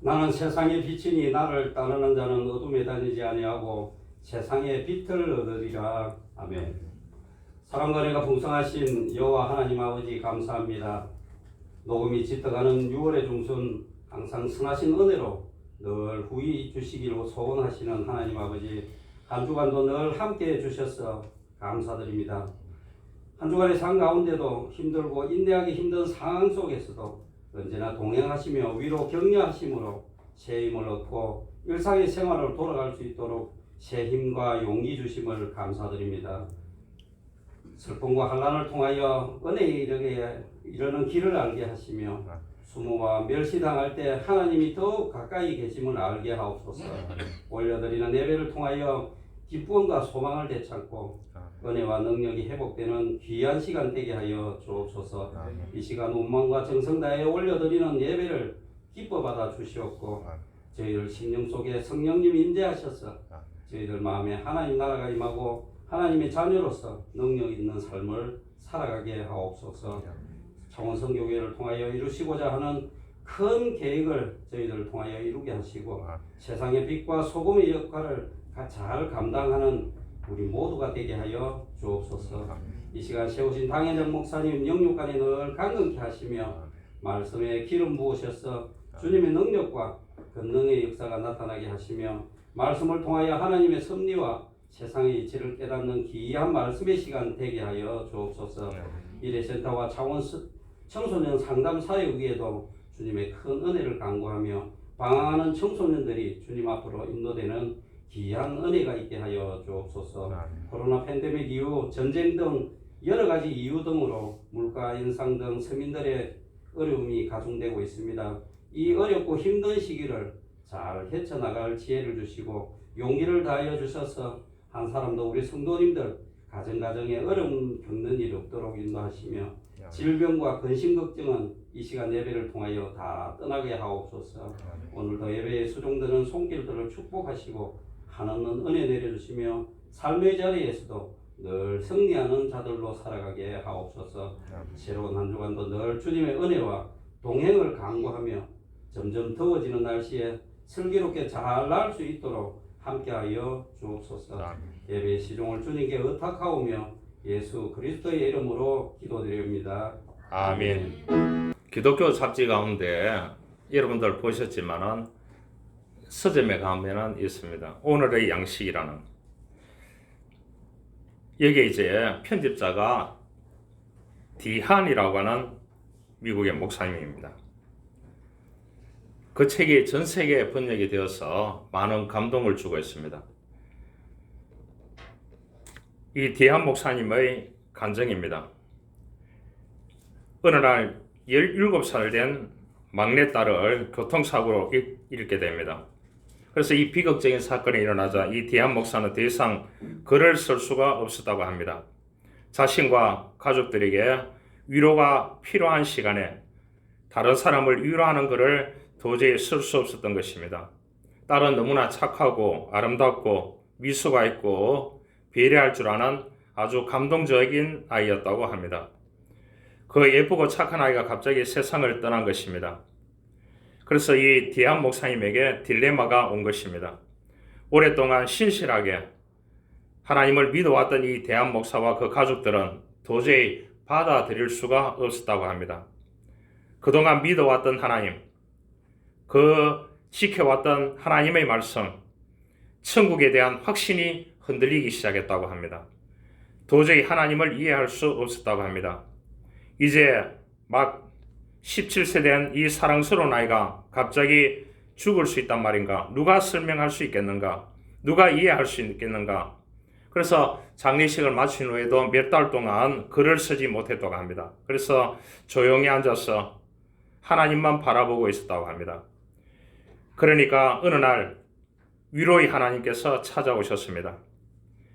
나는 세상의 빛이니 나를 따르는 자는 어둠에 다니지 아니하고 세상의 빛을 얻으리라. 아멘. 사랑과 은혜가 풍성하신 여호와 하나님 아버지 감사합니다. 녹음이 짙어가는 6월의 중순 항상 선하신 은혜로 늘 후히 주시기로 소원하시는 하나님 아버지, 한 주간도 늘 함께해 주셔서 감사드립니다. 한 주간의 삶 가운데도 힘들고 인내하기 힘든 상황 속에서도 언제나 동행하시며 위로 격려하심으로 새 힘을 얻고 일상의 생활을 돌아갈 수 있도록 새 힘과 용기 주심을 감사드립니다. 슬픔과 환난을 통하여 은혜에 이르는 길을 알게 하시며 수모와 멸시당할 때 하나님이 더욱 가까이 계심을 알게 하옵소서. 올려드리는 예배를 통하여 기쁨과 소망을 되찾고 은혜와 능력이 회복되는 귀한 시간 되게 하여 주옵소서. 이 시간 운명과 정성 다해 올려드리는 예배를 기뻐 받아 주시옵고 저희들 심령 속에 성령님 임재하셔서 저희들 마음에 하나님 나라가 임하고 하나님의 자녀로서 능력 있는 삶을 살아가게 하옵소서. 창원성교회를 통하여 이루시고자 하는 큰 계획을 저희들을 통하여 이루게 하시고 세상의 빛과 소금의 역할을 잘 감당하는 우리 모두가 되게 하여 주옵소서. 이 시간 세우신 당회장 목사님 영육간에 늘 강건케 하시며 말씀에 기름 부으셔서 주님의 능력과 권능의 역사가 나타나게 하시며 말씀을 통하여 하나님의 섭리와 세상의 이치를 깨닫는 귀한 말씀의 시간 되게 하여 주옵소서. 미래센터와 창원 청소년 상담 사역 위에도 주님의 큰 은혜를 간구하며 방황하는 청소년들이 주님 앞으로 인도되는 귀한 은혜가 있게 하여 주옵소서. 코로나 팬데믹 이후 전쟁 등 여러 가지 이유 등으로 물가 인상 등 서민들의 어려움이 가중되고 있습니다. 이 어렵고 힘든 시기를 잘 헤쳐나갈 지혜를 주시고 용기를 다하여 주셔서 한 사람도 우리 성도님들 가정에 어려움 겪는 일이 없도록 인도하시며 질병과 근심 걱정은 이 시간 예배를 통하여 다 떠나게 하옵소서. 오늘도 예배에 수종드는 손길들을 축복하시고 한없는 은혜 내려주시며 삶의 자리에서도 늘 승리하는 자들로 살아가게 하옵소서. 새로운 한 주간도 늘 주님의 은혜와 동행을 간구하며 점점 더워지는 날씨에 슬기롭게 잘 날 수 있도록 함께하여 주옵소서. 예배의 시종을 주님께 의탁하오며 예수 그리스도의 이름으로 기도드립니다. 아멘. 기독교 잡지 가운데 여러분들 보셨지만은 서점에 가면은 있습니다. 오늘의 양식이라는. 여기에 이제 편집자가 디한이라고 하는 미국의 목사님입니다. 그 책이 전 세계에 번역이 되어서 많은 감동을 주고 있습니다. 이 디한 목사님의 간증입니다. 어느 날 17살 된 막내딸을 교통사고로 잃게 됩니다. 그래서 이 비극적인 사건이 일어나자 이 디한 목사는 더 이상 글을 쓸 수가 없었다고 합니다. 자신과 가족들에게 위로가 필요한 시간에 다른 사람을 위로하는 글을 도저히 쓸 수 없었던 것입니다. 딸은 너무나 착하고 아름답고 미수가 있고 배려할 줄 아는 아주 감동적인 아이였다고 합니다. 그 예쁘고 착한 아이가 갑자기 세상을 떠난 것입니다. 그래서 이 디한 목사님에게 딜레마가 온 것입니다. 오랫동안 신실하게 하나님을 믿어왔던 이 디한 목사와 그 가족들은 도저히 받아들일 수가 없었다고 합니다. 그동안 믿어왔던 하나님, 그 지켜왔던 하나님의 말씀, 천국에 대한 확신이 흔들리기 시작했다고 합니다. 도저히 하나님을 이해할 수 없었다고 합니다. 이제 막 17세 된 이 사랑스러운 아이가 갑자기 죽을 수 있단 말인가? 누가 설명할 수 있겠는가? 누가 이해할 수 있겠는가? 그래서 장례식을 마친 후에도 몇 달 동안 글을 쓰지 못했다고 합니다. 그래서 조용히 앉아서 하나님만 바라보고 있었다고 합니다. 그러니까 어느 날 위로의 하나님께서 찾아오셨습니다.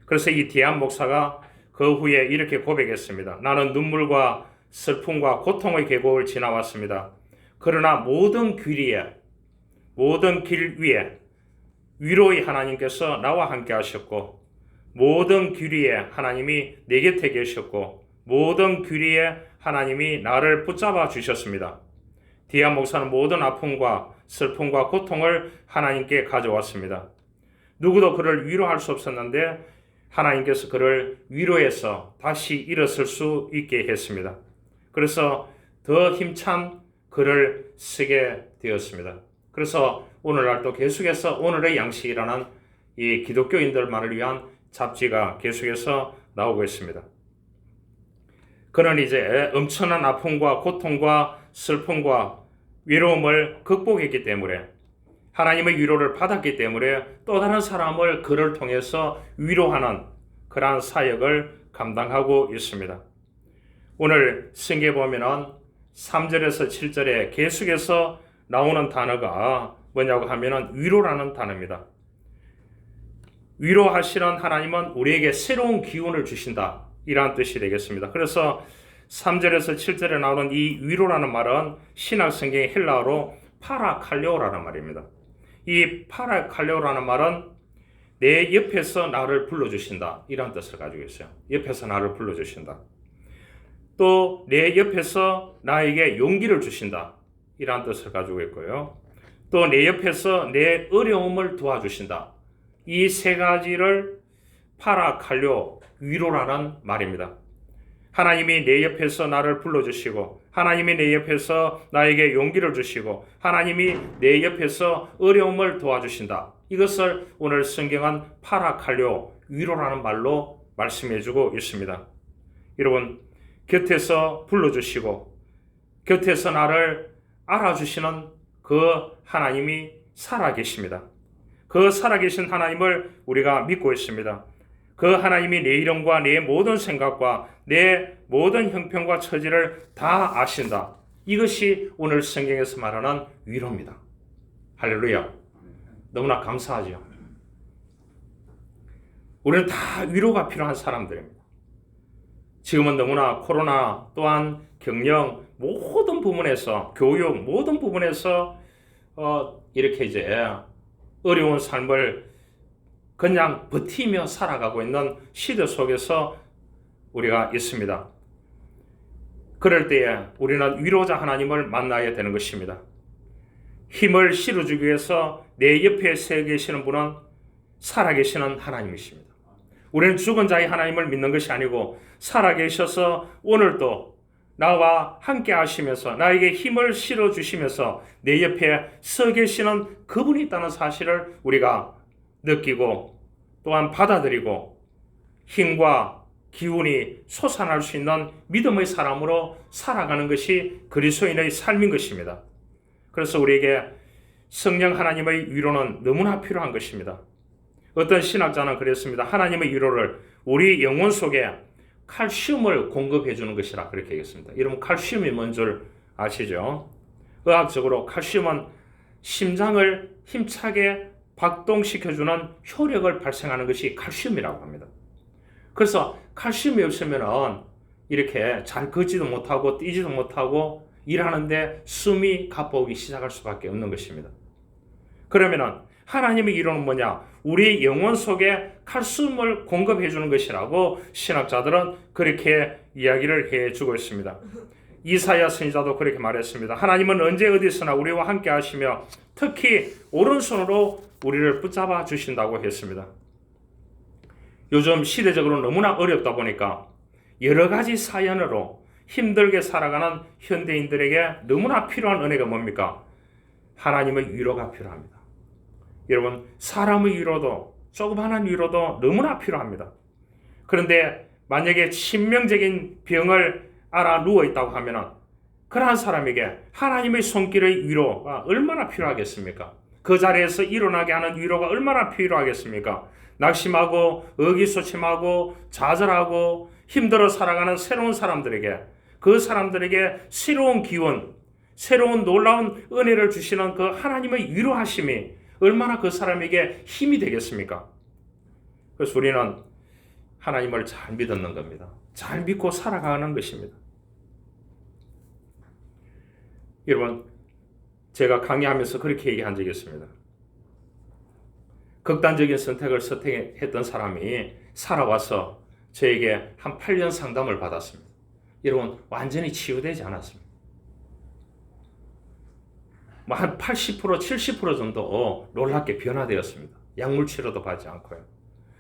그래서 이 디한 목사가 그 후에 이렇게 고백했습니다. 나는 눈물과 슬픔과 고통의 계곡을 지나왔습니다. 그러나 모든 길 위에 위로의 하나님께서 나와 함께 하셨고 모든 길 위에 하나님이 내 곁에 계셨고 모든 길 위에 하나님이 나를 붙잡아 주셨습니다. 디한 목사는 모든 아픔과 슬픔과 고통을 하나님께 가져왔습니다. 누구도 그를 위로할 수 없었는데 하나님께서 그를 위로해서 다시 일어설 수 있게 했습니다. 그래서 더 힘찬 글을 쓰게 되었습니다. 그래서 오늘날도 계속해서 오늘의 양식이라는 이 기독교인들만을 위한 잡지가 계속해서 나오고 있습니다. 그는 이제 엄청난 아픔과 고통과 슬픔과 외로움을 극복했기 때문에 하나님의 위로를 받았기 때문에 또 다른 사람을 그를 통해서 위로하는 그러한 사역을 감당하고 있습니다. 오늘 성경에 보면은 3절에서 7절에 계속해서 나오는 단어가 뭐냐고 하면은 위로라는 단어입니다. 위로하시는 하나님은 우리에게 새로운 기운을 주신다. 이러한 뜻이 되겠습니다. 그래서 3절에서 7절에 나오는 이 위로라는 말은 신약 성경의 헬라어로 파라칼레오라는 말입니다. 이 파라칼레오라는 말은 내 옆에서 나를 불러주신다. 이런 뜻을 가지고 있어요. 옆에서 나를 불러주신다. 또 내 옆에서 나에게 용기를 주신다. 이런 뜻을 가지고 있고요. 또 내 옆에서 내 어려움을 도와주신다. 이 세 가지를 파라칼레오, 위로라는 말입니다. 하나님이 내 옆에서 나를 불러주시고 하나님이 내 옆에서 나에게 용기를 주시고 하나님이 내 옆에서 어려움을 도와주신다. 이것을 오늘 성경은 파라칼레오, 위로라는 말로 말씀해주고 있습니다. 여러분, 곁에서 불러주시고 곁에서 나를 알아주시는 그 하나님이 살아계십니다. 그 살아계신 하나님을 우리가 믿고 있습니다. 그 하나님이 내 이름과 내 모든 생각과 내 모든 형편과 처지를 다 아신다. 이것이 오늘 성경에서 말하는 위로입니다. 할렐루야. 너무나 감사하죠. 우리는 다 위로가 필요한 사람들입니다. 지금은 너무나 코로나 또한 경영 모든 부분에서 교육 모든 부분에서 이렇게 이제 어려운 삶을 그냥 버티며 살아가고 있는 시대 속에서 우리가 있습니다. 그럴 때에 우리는 위로자 하나님을 만나야 되는 것입니다. 힘을 실어주기 위해서 내 옆에 서 계시는 분은 살아계시는 하나님이십니다. 우리는 죽은 자의 하나님을 믿는 것이 아니고 살아계셔서 오늘도 나와 함께 하시면서 나에게 힘을 실어주시면서 내 옆에 서 계시는 그분이 있다는 사실을 우리가 느끼고 또한 받아들이고 힘과 기운이 솟아날 수 있는 믿음의 사람으로 살아가는 것이 그리스도인의 삶인 것입니다. 그래서 우리에게 성령 하나님의 위로는 너무나 필요한 것입니다. 어떤 신학자는 그랬습니다. 하나님의 위로를 우리 영혼 속에 칼슘을 공급해 주는 것이라 그렇게 얘기했습니다. 여러분 칼슘이 뭔 줄 아시죠? 의학적으로 칼슘은 심장을 힘차게 박동시켜주는 효력을 발생하는 것이 칼슘이라고 합니다. 그래서 칼슘이 없으면 이렇게 잘 걷지도 못하고 뛰지도 못하고 일하는데 숨이 가빠오기 시작할 수밖에 없는 것입니다. 그러면은 하나님의 위로는 뭐냐? 우리 영혼 속에 칼슘을 공급해 주는 것이라고 신학자들은 그렇게 이야기를 해주고 있습니다. 이사야 선지자도 그렇게 말했습니다. 하나님은 언제 어디서나 우리와 함께 하시며 특히 오른손으로 우리를 붙잡아 주신다고 했습니다. 요즘 시대적으로 너무나 어렵다 보니까 여러 가지 사연으로 힘들게 살아가는 현대인들에게 너무나 필요한 은혜가 뭡니까? 하나님의 위로가 필요합니다. 여러분, 사람의 위로도 조그마한 위로도 너무나 필요합니다. 그런데 만약에 치명적인 병을 알아 누워 있다고 하면 그러한 사람에게 하나님의 손길의 위로가 얼마나 필요하겠습니까? 그 자리에서 일어나게 하는 위로가 얼마나 필요하겠습니까? 낙심하고 의기소침하고 좌절하고 힘들어 살아가는 새로운 사람들에게 그 사람들에게 새로운 기운, 새로운 놀라운 은혜를 주시는 그 하나님의 위로하심이 얼마나 그 사람에게 힘이 되겠습니까? 그래서 우리는 하나님을 잘 믿는 겁니다. 잘 믿고 살아가는 것입니다. 여러분, 제가 강의하면서 그렇게 얘기한 적이 있습니다. 극단적인 선택을 선택했던 사람이 살아와서 저에게 한 8년 상담을 받았습니다. 여러분, 완전히 치유되지 않았습니다. 뭐 한 80%, 70% 정도 놀랍게 변화되었습니다. 약물 치료도 받지 않고요.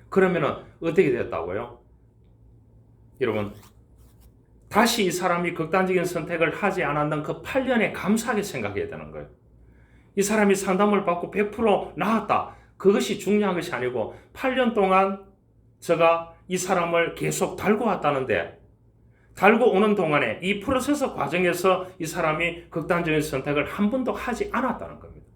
그러면은 어떻게 됐다고요? 여러분, 다시 이 사람이 극단적인 선택을 하지 않았던 그 8년에 감사하게 생각해야 되는 거예요. 이 사람이 상담을 받고 100% 나았다. 그것이 중요한 것이 아니고 8년 동안 제가 이 사람을 계속 달고 왔다는데, 달고 오는 동안에 이 프로세스 과정에서 이 사람이 극단적인 선택을 한 번도 하지 않았다는 겁니다.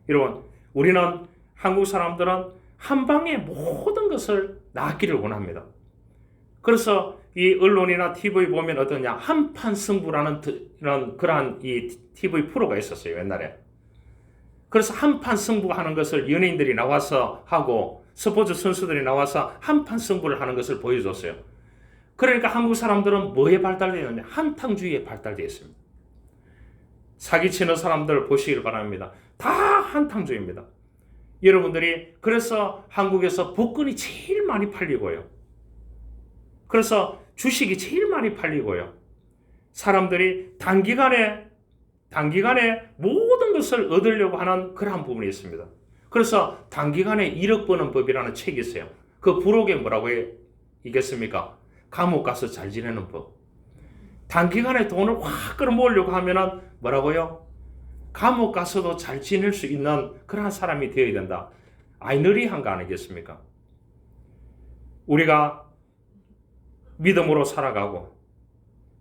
여러분, 우리는 한국 사람들은 한 방에 모든 것을 낳기를 원합니다. 그래서 이 언론이나 TV 보면 어떠냐, 한판 승부라는 그러한 이 TV 프로가 있었어요, 옛날에. 그래서 한판 승부하는 것을 연예인들이 나와서 하고 스포츠 선수들이 나와서 한판 승부를 하는 것을 보여줬어요. 그러니까 한국 사람들은 뭐에 발달되어 있느냐? 한탕주의에 발달되어 있습니다. 사기치는 사람들 보시길 바랍니다. 다 한탕주의입니다. 여러분들이 그래서 한국에서 복권이 제일 많이 팔리고요. 그래서 주식이 제일 많이 팔리고요. 사람들이 단기간에 모든 것을 얻으려고 하는 그러한 부분이 있습니다. 그래서 단기간에 1억 버는 법이라는 책이 있어요. 그 부록에 뭐라고 있겠습니까? 감옥 가서 잘 지내는 법. 단기간에 돈을 확 끌어모으려고 하면은 뭐라고요? 감옥 가서도 잘 지낼 수 있는 그러한 사람이 되어야 된다. 아이러니한 거 아니겠습니까? 우리가 믿음으로 살아가고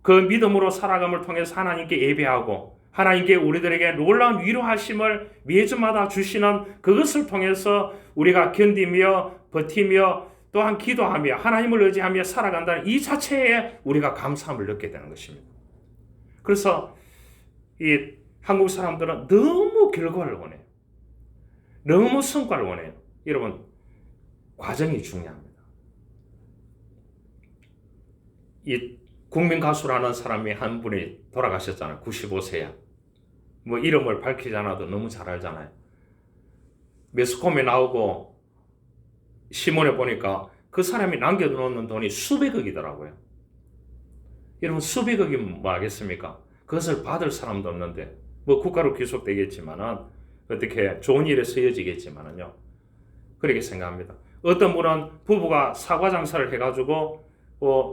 그 믿음으로 살아감을 통해서 하나님께 예배하고 하나님께 우리들에게 놀라운 위로하심을 매주마다 주시는 그것을 통해서 우리가 견디며 버티며 또한 기도하며 하나님을 의지하며 살아간다는 이 자체에 우리가 감사함을 느끼게 되는 것입니다. 그래서 이 한국 사람들은 너무 결과를 원해요. 너무 성과를 원해요. 여러분, 과정이 중요합니다. 이 국민 가수라는 사람이 한 분이 돌아가셨잖아요. 95세야. 뭐 이름을 밝히지 않아도 너무 잘 알잖아요. 매스컴에 나오고 신문에 보니까 그 사람이 남겨놓는 돈이 수백억이더라고요. 여러분, 수백억이 뭐 하겠습니까? 그것을 받을 사람도 없는데 뭐 국가로 귀속되겠지만은 어떻게 좋은 일에 쓰여지겠지만은요. 그렇게 생각합니다. 어떤 분은 부부가 사과 장사를 해가지고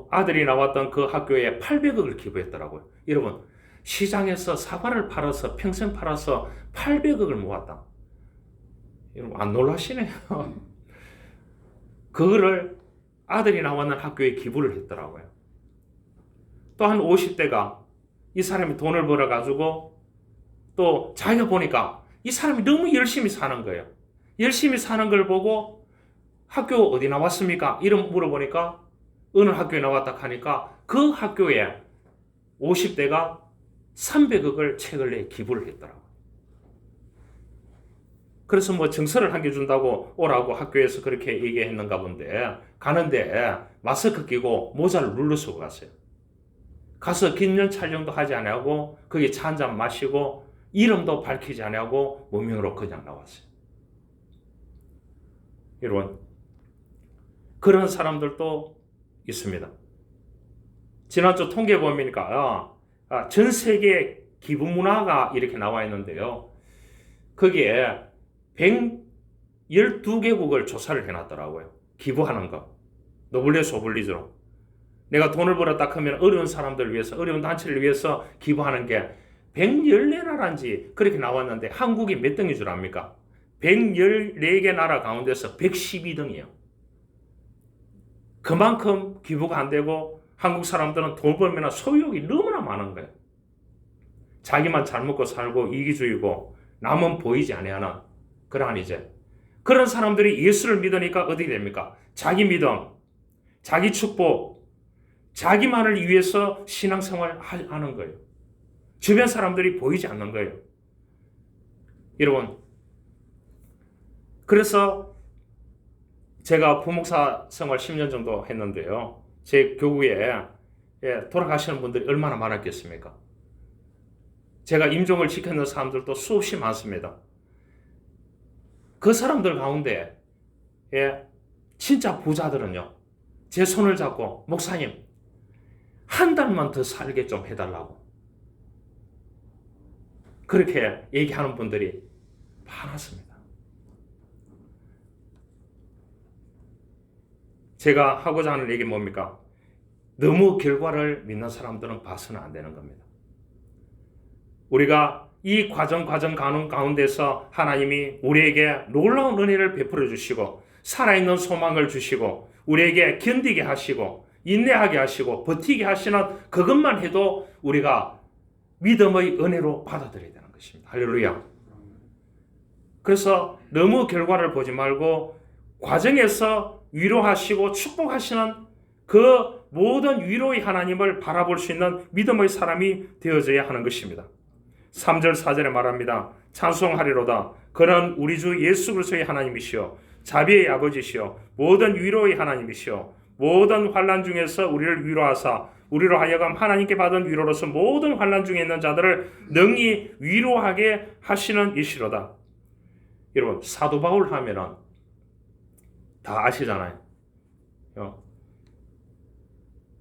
아들이 나왔던 그 학교에 800억을 기부했더라고요. 여러분, 시장에서 사과를 팔아서 평생 팔아서 800억을 모았다. 여러분, 안 놀라시네요. 그거를 아들이 나왔는 학교에 기부를 했더라고요. 또 한 50대가 이 사람이 돈을 벌어가지고 또 자기가 보니까 이 사람이 너무 열심히 사는 거예요. 열심히 사는 걸 보고 학교 어디 나왔습니까? 이름 물어보니까 어느 학교에 나왔다 하니까 그 학교에 50대가 300억을 책을 내 기부를 했더라고요. 그래서 뭐 증서를 한 개 준다고 오라고 학교에서 그렇게 얘기했는가 본데 가는데 마스크 끼고 모자를 눌러쓰고 갔어요. 가서 기념 촬영도 하지 않고 거기 차 한잔 마시고 이름도 밝히지 않고 무명으로 그냥 나왔어요. 여러분, 그런 사람들도 있습니다. 지난주 통계 보니까 전 세계 기부 문화가 이렇게 나와 있는데요. 거기에 112개국을 조사를 해놨더라고요. 기부하는 거. 노블레 소블리즈로. 내가 돈을 벌었다 하면 어려운 사람들을 위해서, 어려운 단체를 위해서 기부하는 게 114나라인지 그렇게 나왔는데 한국이 몇 등인 줄 압니까? 114개 나라 가운데서 112등이에요. 그만큼 기부가 안 되고 한국 사람들은 돈 벌면 소유욕이 너무나 많은 거예요. 자기만 잘 먹고 살고 이기주의고 남은 보이지 아니하는 그러한 이제 그런 사람들이 예수를 믿으니까 어떻게 됩니까? 자기 믿음, 자기 축복, 자기만을 위해서 신앙생활을 하는 거예요. 주변 사람들이 보이지 않는 거예요. 여러분, 그래서 제가 부목사 생활 10년 정도 했는데요. 제 교구에 돌아가시는 분들이 얼마나 많았겠습니까? 제가 임종을 지켰는 사람들도 수없이 많습니다. 그 사람들 가운데 진짜 부자들은요. 제 손을 잡고 목사님 한 달만 더 살게 좀 해달라고. 그렇게 얘기하는 분들이 많았습니다. 제가 하고자 하는 얘기는 뭡니까? 너무 결과를 믿는 사람들은 봐서는 안 되는 겁니다. 우리가 이 과정 가는 가운데서 하나님이 우리에게 놀라운 은혜를 베풀어 주시고 살아있는 소망을 주시고 우리에게 견디게 하시고 인내하게 하시고 버티게 하시는 그것만 해도 우리가 믿음의 은혜로 받아들여야 되는 것입니다. 할렐루야. 그래서 너무 결과를 보지 말고 과정에서 위로하시고 축복하시는 그 모든 위로의 하나님을 바라볼 수 있는 믿음의 사람이 되어져야 하는 것입니다. 3절 4절에 말합니다. 찬송하리로다. 그는 우리 주 예수 그리스도의 하나님이시요 자비의 아버지시요 모든 위로의 하나님이시요 모든 환난 중에서 우리를 위로하사 우리로 하여금 하나님께 받은 위로로서 모든 환난 중에 있는 자들을 능히 위로하게 하시는 이시로다. 여러분 사도 바울 하면은 다 아시잖아요.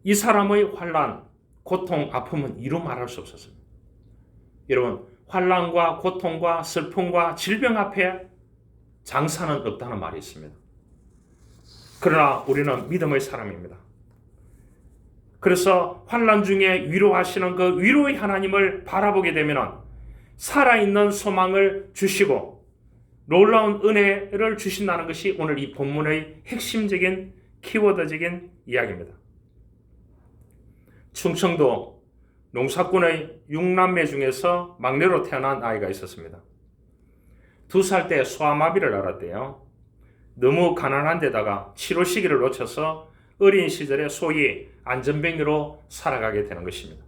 이 사람의 환난, 고통, 아픔은 이루 말할 수 없었습니다. 여러분 환난과 고통과 슬픔과 질병 앞에 장사는 없다는 말이 있습니다. 그러나 우리는 믿음의 사람입니다. 그래서 환난 중에 위로하시는 그 위로의 하나님을 바라보게 되면 살아있는 소망을 주시고 놀라운 은혜를 주신다는 것이 오늘 이 본문의 핵심적인 키워드적인 이야기입니다. 충청도 농사꾼의 6남매 중에서 막내로 태어난 아이가 있었습니다. 2살 때 소아마비를 앓았대요. 너무 가난한 데다가 치료 시기를 놓쳐서 어린 시절에 소위 안전뱅이로 살아가게 되는 것입니다.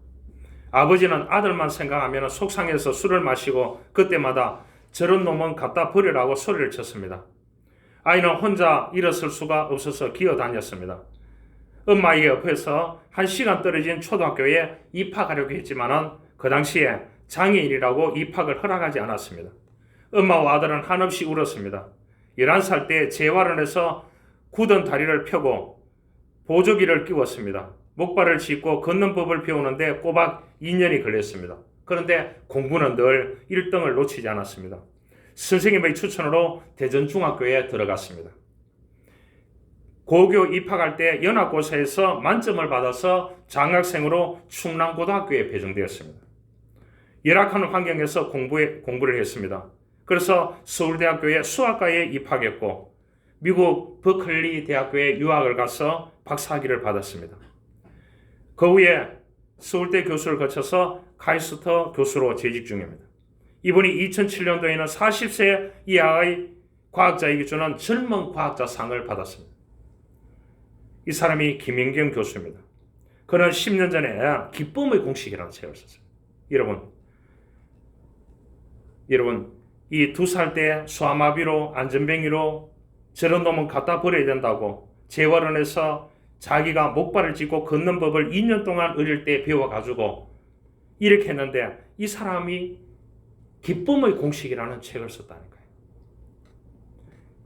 아버지는 아들만 생각하면 속상해서 술을 마시고 그때마다 저런 놈은 갖다 버리라고 소리를 쳤습니다. 아이는 혼자 일어설 수가 없어서 기어다녔습니다. 엄마에게 옆에서 1시간 떨어진 초등학교에 입학하려고 했지만 그 당시에 장애인이라고 입학을 허락하지 않았습니다. 엄마와 아들은 한없이 울었습니다. 11살 때 재활원에서 굳은 다리를 펴고 보조기를 끼웠습니다. 목발을 짚고 걷는 법을 배우는데 꼬박 2년이 걸렸습니다. 그런데 공부는 늘 1등을 놓치지 않았습니다. 선생님의 추천으로 대전중학교에 들어갔습니다. 고교 입학할 때 연합고사에서 만점을 받아서 장학생으로 충남고등학교에 배정되었습니다. 열악한 환경에서 공부를 했습니다. 그래서 서울대학교의 수학과에 입학했고 미국 버클리 대학교에 유학을 가서 박사학위를 받았습니다. 그 후에 서울대 교수를 거쳐서 카이스터 교수로 재직 중입니다. 이분이 2007년도에는 40세 이하의 과학자에게 주는 젊은 과학자상을 받았습니다. 이 사람이 김인경 교수입니다. 그는 10년 전에 기쁨의 공식이라는 책을 썼어요. 여러분 이 2살 때 소아마비로 안전뱅이로 저런 놈은 갖다 버려야 된다고 재활원에서 자기가 목발을 짚고 걷는 법을 2년 동안 어릴 때 배워가지고 이렇게 했는데 이 사람이 기쁨의 공식이라는 책을 썼다니까요.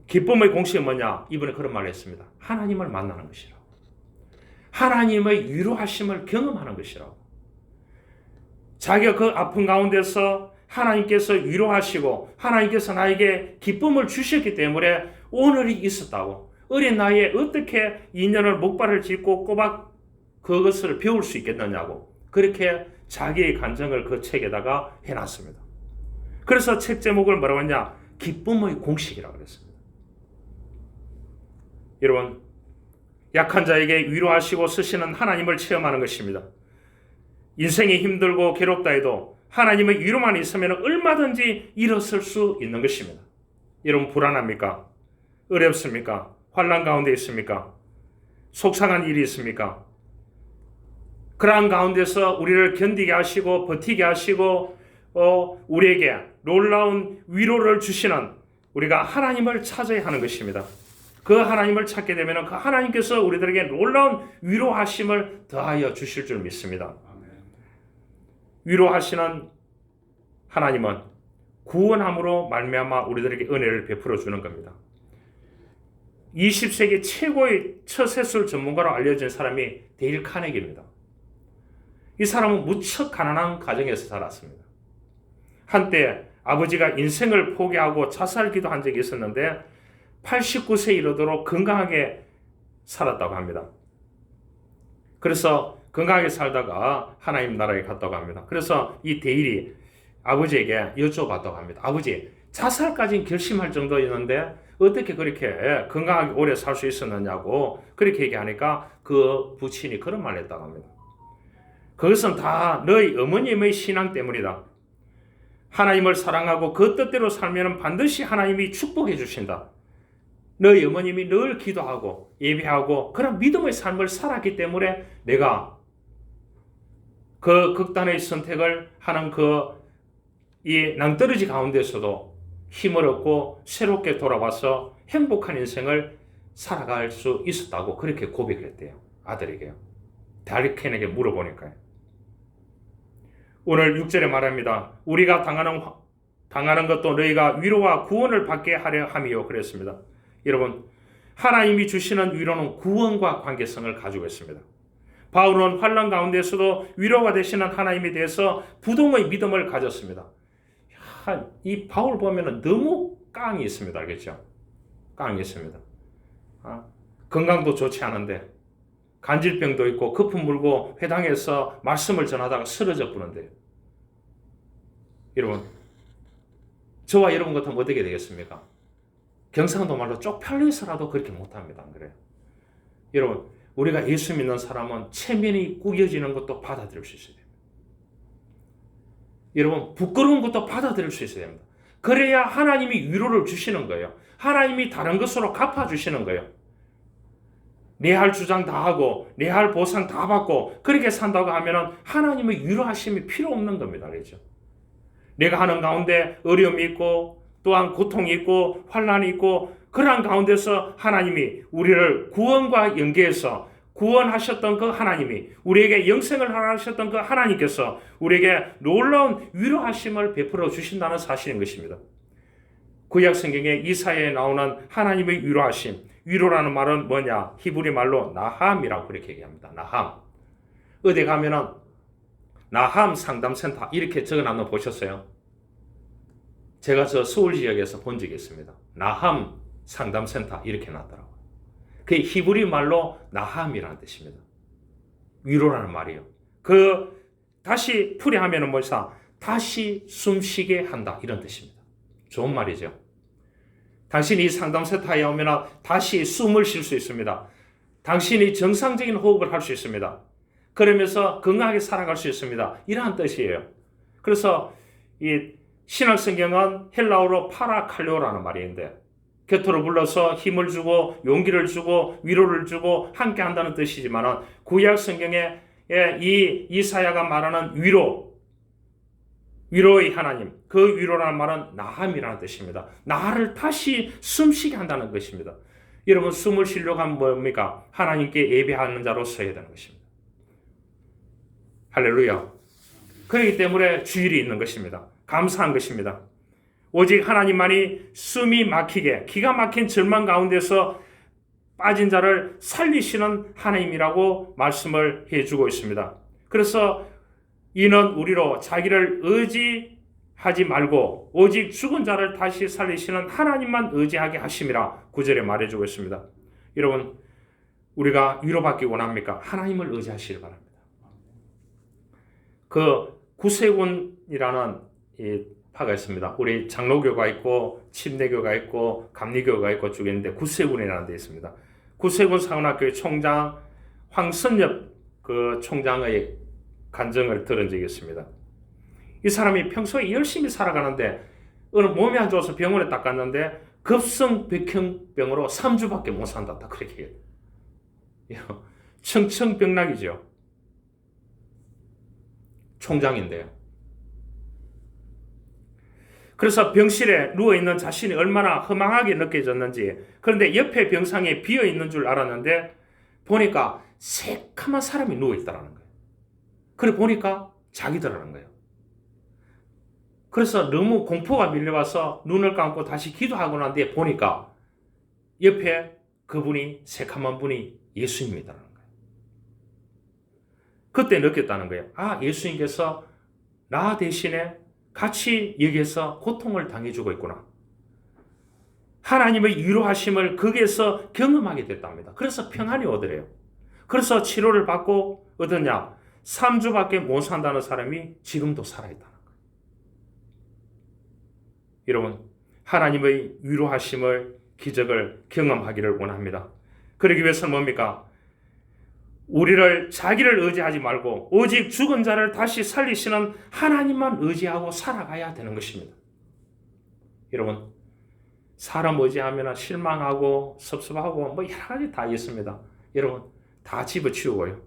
기쁨의 공식이 뭐냐? 이번에 그런 말을 했습니다. 하나님을 만나는 것이라고. 하나님의 위로하심을 경험하는 것이라고. 자기가 그 아픈 가운데서 하나님께서 위로하시고 하나님께서 나에게 기쁨을 주셨기 때문에 오늘이 있었다고. 어린 나이에 어떻게 2년을 목발을 짚고 꼬박 그것을 배울 수 있겠느냐고. 그렇게 자기의 간증을 그 책에다가 해놨습니다. 그래서 책 제목을 뭐라고 했냐? 기쁨의 공식이라고 그랬습니다. 여러분, 약한 자에게 위로하시고 쓰시는 하나님을 체험하는 것입니다. 인생이 힘들고 괴롭다 해도 하나님의 위로만 있으면 얼마든지 일어설 수 있는 것입니다. 여러분 불안합니까? 어렵습니까? 환난 가운데 있습니까? 속상한 일이 있습니까? 그러한 가운데서 우리를 견디게 하시고 버티게 하시고 우리에게 놀라운 위로를 주시는 우리가 하나님을 찾아야 하는 것입니다. 그 하나님을 찾게 되면 그 하나님께서 우리들에게 놀라운 위로하심을 더하여 주실 줄 믿습니다. 위로하시는 하나님은 구원함으로 말미암아 우리들에게 은혜를 베풀어 주는 겁니다. 20세기 최고의 처세술 전문가로 알려진 사람이 데일 카네기입니다. 이 사람은 무척 가난한 가정에서 살았습니다. 한때 아버지가 인생을 포기하고 자살 기도한 적이 있었는데 89세 이르도록 건강하게 살았다고 합니다. 그래서 건강하게 살다가 하나님 나라에 갔다고 합니다. 그래서 이 대일이 아버지에게 여쭤봤다고 합니다. 아버지, 자살까지는 결심할 정도였는데 어떻게 그렇게 건강하게 오래 살 수 있었느냐고 그렇게 얘기하니까 그 부친이 그런 말을 했다고 합니다. 그것은 다 너희 어머님의 신앙 때문이다. 하나님을 사랑하고 그 뜻대로 살면 반드시 하나님이 축복해 주신다. 너희 어머님이 늘 기도하고 예배하고 그런 믿음의 삶을 살았기 때문에 내가 그 극단의 선택을 하는 이 낭떠러지 가운데서도 힘을 얻고 새롭게 돌아와서 행복한 인생을 살아갈 수 있었다고 그렇게 고백을 했대요. 아들에게요. 다리켄에게 물어보니까요. 오늘 6절에 말합니다. 우리가 당하는 것도 너희가 위로와 구원을 받게 하려 함이요. 그랬습니다. 여러분, 하나님이 주시는 위로는 구원과 관계성을 가지고 있습니다. 바울은 환난 가운데서도 위로가 되시는 하나님에 대해서 부동의 믿음을 가졌습니다. 이 바울 보면은 너무 깡이 있습니다. 알겠죠? 깡이 있습니다. 건강도 좋지 않은데 간질병도 있고 거품 물고 회당에서 말씀을 전하다가 쓰러져 버는데요. 여러분, 저와 여러분 같으면 어떻게 되겠습니까? 경상도 말로 쪽팔려서라도 그렇게 못합니다. 안 그래요? 여러분, 우리가 예수 믿는 사람은 체면이 구겨지는 것도 받아들일 수 있어야 됩니다. 여러분, 부끄러운 것도 받아들일 수 있어야 됩니다. 그래야 하나님이 위로를 주시는 거예요. 하나님이 다른 것으로 갚아주시는 거예요. 내 할 주장 다 하고 내 할 보상 다 받고 그렇게 산다고 하면 하나님의 위로하심이 필요 없는 겁니다. 그렇죠? 내가 하는 가운데 어려움이 있고 또한 고통이 있고 환난이 있고 그러한 가운데서 하나님이 우리를 구원과 연계해서 구원하셨던 그 하나님이 우리에게 영생을 하셨던 그 하나님께서 우리에게 놀라운 위로하심을 베풀어 주신다는 사실인 것입니다. 구약 성경에 이사야에 나오는 하나님의 위로하심, 위로라는 말은 뭐냐? 히브리 말로 나함이라고 그렇게 얘기합니다. 나함. 어디 가면은 나함 상담센터 이렇게 적어놨는 거 보셨어요? 제가 저 서울 지역에서 본 적이 있습니다. 나함 상담센터 이렇게 놨더라고요. 그게 히브리 말로 나함이라는 뜻입니다. 위로라는 말이에요. 다시 풀이하면은 뭐사? 다시 숨쉬게 한다 이런 뜻입니다. 좋은 말이죠. 당신이 이 상담센터에 오면 다시 숨을 쉴 수 있습니다. 당신이 정상적인 호흡을 할 수 있습니다. 그러면서 건강하게 살아갈 수 있습니다. 이러한 뜻이에요. 그래서 이 신약성경은 헬라어로 파라칼리오라는 말인데 곁으로 불러서 힘을 주고 용기를 주고 위로를 주고 함께 한다는 뜻이지만 구약 성경에 이 이사야가 말하는 위로의 하나님, 그 위로라는 말은 나함이라는 뜻입니다. 나를 다시 숨쉬게 한다는 것입니다. 여러분, 숨을 쉬려고 하면 뭡니까? 하나님께 예배하는 자로 서야 되는 것입니다. 할렐루야. 그렇기 때문에 주일이 있는 것입니다. 감사한 것입니다. 오직 하나님만이 숨이 막히게 기가 막힌 절망 가운데서 빠진 자를 살리시는 하나님이라고 말씀을 해주고 있습니다. 그래서 이는 우리로 자기를 의지하지 말고 오직 죽은 자를 다시 살리시는 하나님만 의지하게 하심이라 9절에 말해주고 있습니다. 여러분, 우리가 위로받기 원합니까? 하나님을 의지하시기 바랍니다. 그 구세군이라는 이 파가 있습니다. 우리 장로교가 있고 침례교가 있고 감리교가 있고 쭉 있는데 구세군이라는 데 있습니다. 구세군 사관학교의 총장 황선엽 그 총장의 간증을 들은 적이 있습니다. 이 사람이 평소에 열심히 살아가는데 어느 몸이 안 좋아서 병원에 딱 갔는데 급성 백혈병으로 3주밖에 못 산다. 딱 그렇게 해요. 청청병락이죠. 총장인데요. 그래서 병실에 누워있는 자신이 얼마나 허망하게 느껴졌는지, 그런데 옆에 병상에 비어있는 줄 알았는데 보니까 새카만 사람이 누워있다는 거예요. 그래 보니까 자기더라는 거예요. 그래서 너무 공포가 밀려와서 눈을 감고 다시 기도하고 난 뒤에 보니까 옆에 그분이 새카만 분이 예수님이라는 거예요. 그때 느꼈다는 거예요. 아, 예수님께서 나 대신에 같이 여기에서 고통을 당해주고 있구나. 하나님의 위로하심을 거기에서 경험하게 됐답니다. 그래서 평안이 오더래요. 그래서 치료를 받고 어떠냐? 3주밖에 못 산다는 사람이 지금도 살아있다는 거예요. 여러분, 하나님의 위로하심을, 기적을 경험하기를 원합니다. 그러기 위해서는 뭡니까? 우리를 자기를 의지하지 말고 오직 죽은 자를 다시 살리시는 하나님만 의지하고 살아가야 되는 것입니다. 여러분, 사람 의지하면 실망하고 섭섭하고 뭐 여러 가지 다 있습니다. 여러분, 다 집어치우고요.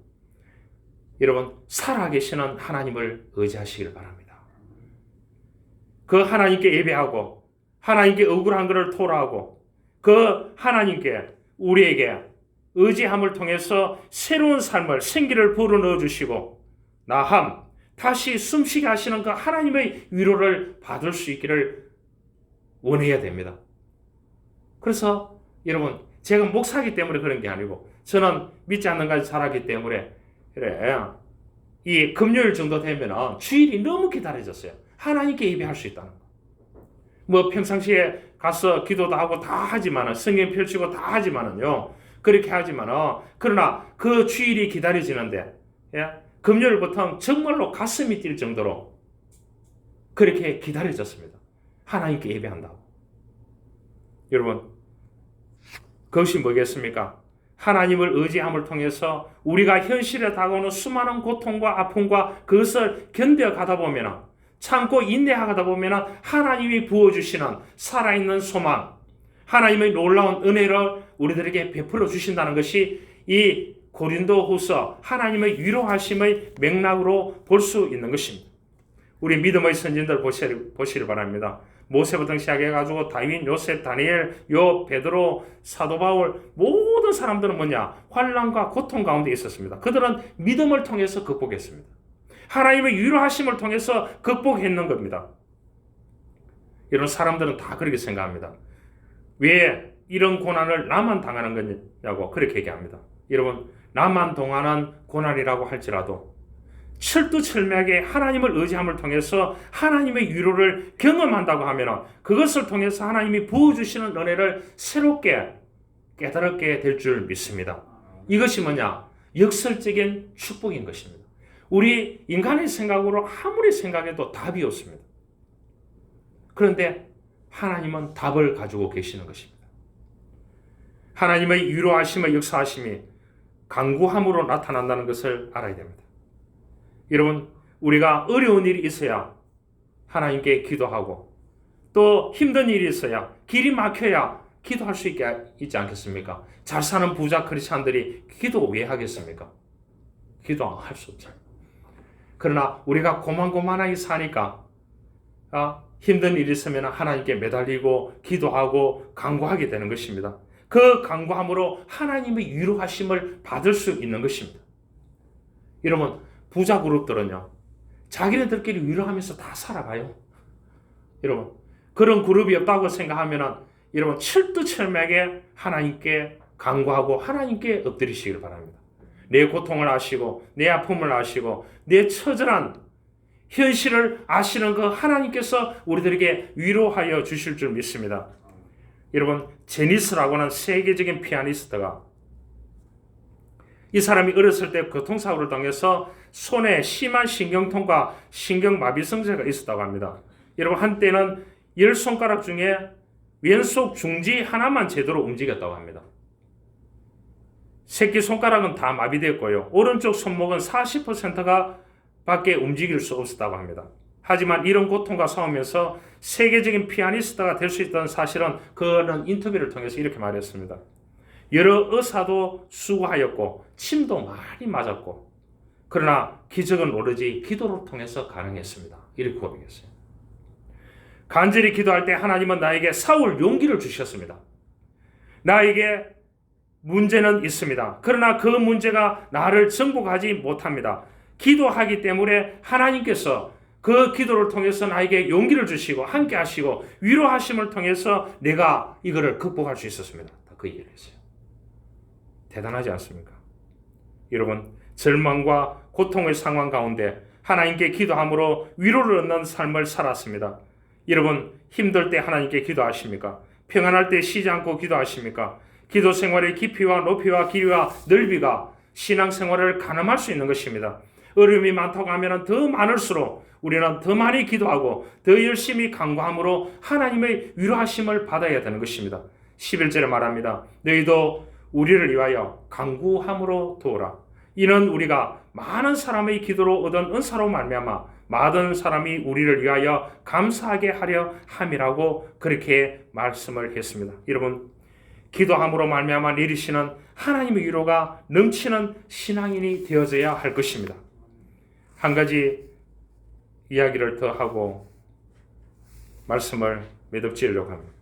여러분, 살아계시는 하나님을 의지하시길 바랍니다. 그 하나님께 예배하고 하나님께 억울한 것을 토로하고 그 하나님께 우리에게 의지함을 통해서 새로운 삶을, 생기를 불어넣어 주시고 나함, 다시 숨쉬게 하시는 그 하나님의 위로를 받을 수 있기를 원해야 됩니다. 그래서 여러분, 제가 목사기 때문에 그런 게 아니고 저는 믿지 않는 가지 살았기 때문에 그래, 이 금요일 정도 되면 주일이 너무 기다려졌어요. 하나님께 예배할 수 있다는 거. 뭐 평상시에 가서 기도도 하고 다 하지만은, 성경 펼치고 다 하지만은요, 그렇게 하지만은, 그러나 그 주일이 기다려지는데, 예? 금요일부터 정말로 가슴이 뛸 정도로 그렇게 기다려졌습니다. 하나님께 예배한다고. 여러분, 그것이 뭐겠습니까? 하나님을 의지함을 통해서 우리가 현실에 다가오는 수많은 고통과 아픔과 그것을 견뎌가다 보면, 참고 인내하다 보면 하나님이 부어주시는 살아있는 소망, 하나님의 놀라운 은혜를 우리들에게 베풀어 주신다는 것이 이 고린도후서 하나님의 위로하심의 맥락으로 볼 수 있는 것입니다. 우리 믿음의 선진들 보시길 바랍니다. 모세부터 시작해가지고 다윗, 요셉, 다니엘, 욥, 베드로, 사도 바울 모든 사람들은 뭐냐? 환난과 고통 가운데 있었습니다. 그들은 믿음을 통해서 극복했습니다. 하나님의 위로하심을 통해서 극복했는 겁니다. 이런 사람들은 다 그렇게 생각합니다. 왜 이런 고난을 나만 당하는 거냐고 그렇게 얘기합니다. 여러분, 나만 당하는 고난이라고 할지라도 철두철미하게 하나님을 의지함을 통해서 하나님의 위로를 경험한다고 하면 그것을 통해서 하나님이 부어주시는 은혜를 새롭게 깨달게 될 줄 믿습니다. 이것이 뭐냐? 역설적인 축복인 것입니다. 우리 인간의 생각으로 아무리 생각해도 답이 없습니다. 그런데 하나님은 답을 가지고 계시는 것입니다. 하나님의 위로하심의 역사하심이 간구함으로 나타난다는 것을 알아야 됩니다. 여러분, 우리가 어려운 일이 있어야 하나님께 기도하고 또 힘든 일이 있어야 길이 막혀야 기도할 수 있지 않겠습니까? 잘 사는 부자 크리스찬들이 기도 왜 하겠습니까? 기도할 수 없잖아요. 그러나 우리가 고만고만하게 사니까 힘든 일이 있으면 하나님께 매달리고 기도하고 간구하게 되는 것입니다. 그 간구함으로 하나님의 위로하심을 받을 수 있는 것입니다. 여러분, 부자 그룹들은요, 자기네들끼리 위로하면서 다 살아가요. 여러분, 그런 그룹이 없다고 생각하면 여러분 철두철미하게 하나님께 간구하고 하나님께 엎드리시길 바랍니다. 내 고통을 아시고 내 아픔을 아시고 내 처절한 현실을 아시는 그 하나님께서 우리들에게 위로하여 주실 줄 믿습니다. 여러분, 제니스라고는 세계적인 피아니스트가 이 사람이 어렸을 때 교통사고를 당해서 손에 심한 신경통과 신경마비성제가 있었다고 합니다. 여러분, 한때는 10손가락 중에 왼손 중지 하나만 제대로 움직였다고 합니다. 새끼손가락은 다 마비됐고요. 오른쪽 손목은 40%가 밖에 움직일 수 없었다고 합니다. 하지만 이런 고통과 싸우면서 세계적인 피아니스트가 될 수 있다는 사실은 그는 인터뷰를 통해서 이렇게 말했습니다. 여러 의사도 수고하였고 침도 많이 맞았고 그러나 기적은 오로지 기도를 통해서 가능했습니다. 이렇게 고백했어요. 간절히 기도할 때 하나님은 나에게 싸울 용기를 주셨습니다. 나에게 문제는 있습니다. 그러나 그 문제가 나를 정복하지 못합니다. 기도하기 때문에 하나님께서 그 기도를 통해서 나에게 용기를 주시고 함께 하시고 위로하심을 통해서 내가 이거를 극복할 수 있었습니다. 그 얘기를 했어요. 대단하지 않습니까? 여러분, 절망과 고통의 상황 가운데 하나님께 기도함으로 위로를 얻는 삶을 살았습니다. 여러분, 힘들 때 하나님께 기도하십니까? 평안할 때 쉬지 않고 기도하십니까? 기도 생활의 깊이와 높이와 길이와 넓이가 신앙생활을 가늠할 수 있는 것입니다. 어려움이 많다고 하면 더 많을수록 우리는 더 많이 기도하고 더 열심히 간구함으로 하나님의 위로하심을 받아야 되는 것입니다. 11절에 말합니다. 너희도 우리를 위하여 간구함으로 도우라. 이는 우리가 많은 사람의 기도로 얻은 은사로 말미암아 많은 사람이 우리를 위하여 감사하게 하려 함이라고 그렇게 말씀을 했습니다. 여러분, 기도함으로 말미암아 내리시는 하나님의 위로가 넘치는 신앙인이 되어져야 할 것입니다. 한 가지 이야기를 더 하고 말씀을 매듭지으려고 합니다.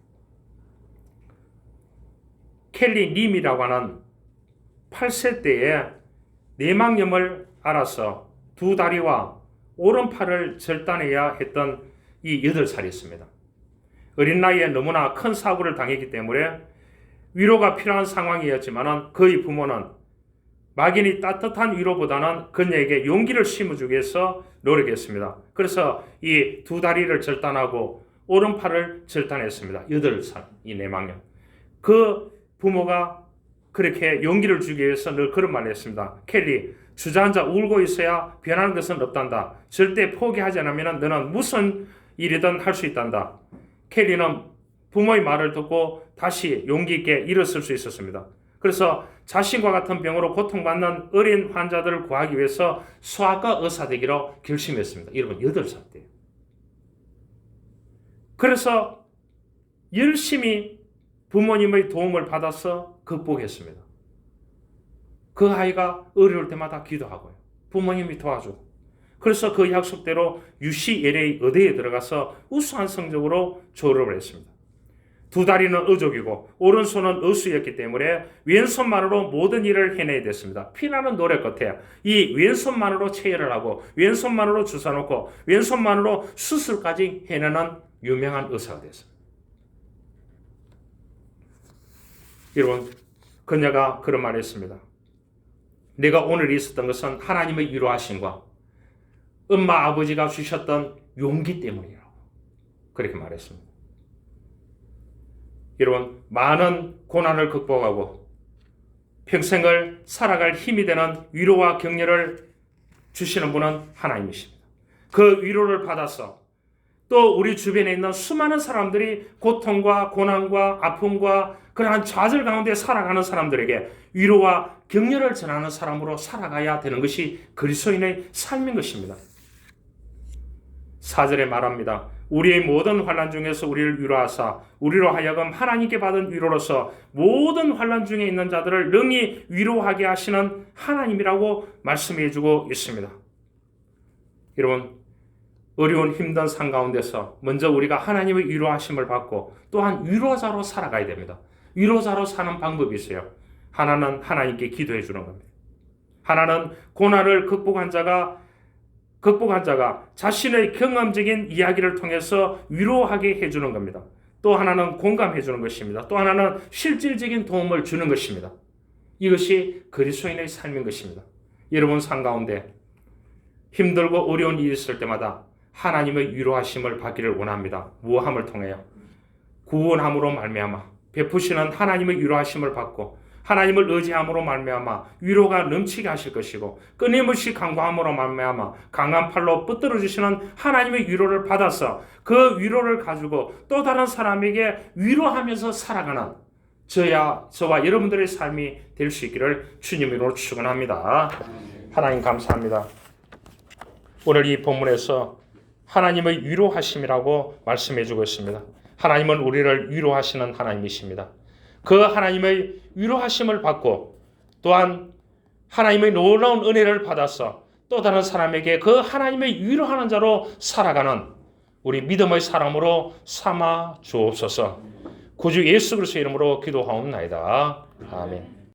켈리 님이라고 하는 8세 때에 뇌망염을 앓아서 두 다리와 오른팔을 절단해야 했던 이 8살이었습니다. 어린 나이에 너무나 큰 사고를 당했기 때문에 위로가 필요한 상황이었지만 그의 부모는 막연히 따뜻한 위로보다는 그녀에게 용기를 심어주기 위해서 노력했습니다. 그래서 이 두 다리를 절단하고 오른팔을 절단했습니다. 8살, 이 뇌망염. 그 부모가 그렇게 용기를 주기 위해서 늘 그런 말을 했습니다. 켈리, 주저앉아 울고 있어야 변하는 것은 없단다. 절대 포기하지 않으면 너는 무슨 일이든 할 수 있단다. 켈리는 부모의 말을 듣고 다시 용기 있게 일어설 수 있었습니다. 그래서 자신과 같은 병으로 고통받는 어린 환자들을 구하기 위해서 소아과 의사 되기로 결심했습니다. 여러분, 8살 때. 그래서 열심히 부모님의 도움을 받아서 극복했습니다. 그 아이가 어려울 때마다 기도하고요. 부모님이 도와주고. 그래서 그 약속대로 UCLA 의대에 들어가서 우수한 성적으로 졸업을 했습니다. 두 다리는 어족이고 오른손은 어수였기 때문에 왼손만으로 모든 일을 해내야 됐습니다. 피나는 노력 끝에 이 왼손만으로 체열을 하고 왼손만으로 주사 놓고 왼손만으로 수술까지 해내는 유명한 의사가 됐습니다. 여러분, 그녀가 그런 말을 했습니다. 내가 오늘 있었던 것은 하나님의 위로하심과 엄마 아버지가 주셨던 용기 때문이라고 그렇게 말했습니다. 여러분, 많은 고난을 극복하고 평생을 살아갈 힘이 되는 위로와 격려를 주시는 분은 하나님이십니다. 그 위로를 받아서 또 우리 주변에 있는 수많은 사람들이 고통과 고난과 아픔과 그러한 좌절 가운데 살아가는 사람들에게 위로와 격려를 전하는 사람으로 살아가야 되는 것이 그리스도인의 삶인 것입니다. 4절에 말합니다. 우리의 모든 환난 중에서 우리를 위로하사 우리로 하여금 하나님께 받은 위로로서 모든 환난 중에 있는 자들을 능히 위로하게 하시는 하나님이라고 말씀해 주고 있습니다. 여러분, 어려운 힘든 상 가운데서 먼저 우리가 하나님의 위로하심을 받고 또한 위로자로 살아가야 됩니다. 위로자로 사는 방법이 있어요. 하나는 하나님께 기도해 주는 겁니다. 하나는 고난을 극복한 자가 자신의 경험적인 이야기를 통해서 위로하게 해주는 겁니다. 또 하나는 공감해 주는 것입니다. 또 하나는 실질적인 도움을 주는 것입니다. 이것이 그리스도인의 삶인 것입니다. 여러분 삶 가운데 힘들고 어려운 일이 있을 때마다 하나님의 위로하심을 받기를 원합니다. 무함을 통하여 구원함으로 말미암아 베푸시는 하나님의 위로하심을 받고 하나님을 의지함으로 말미암아 위로가 넘치게 하실 것이고 끊임없이 간구함으로 말미암아 강한 팔로 붙들어 주시는 하나님의 위로를 받아서 그 위로를 가지고 또 다른 사람에게 위로하면서 살아가는 저와 여러분들의 삶이 될 수 있기를 주님으로 축원합니다. 하나님 감사합니다. 오늘 이 본문에서 하나님의 위로하심이라고 말씀해 주고 있습니다. 하나님은 우리를 위로하시는 하나님이십니다. 그 하나님의 위로하심을 받고 또한 하나님의 놀라운 은혜를 받아서 또 다른 사람에게 그 하나님의 위로하는 자로 살아가는 우리 믿음의 사람으로 삼아 주옵소서. 구주 예수 그리스도의 이름으로 기도하옵나이다. 아멘.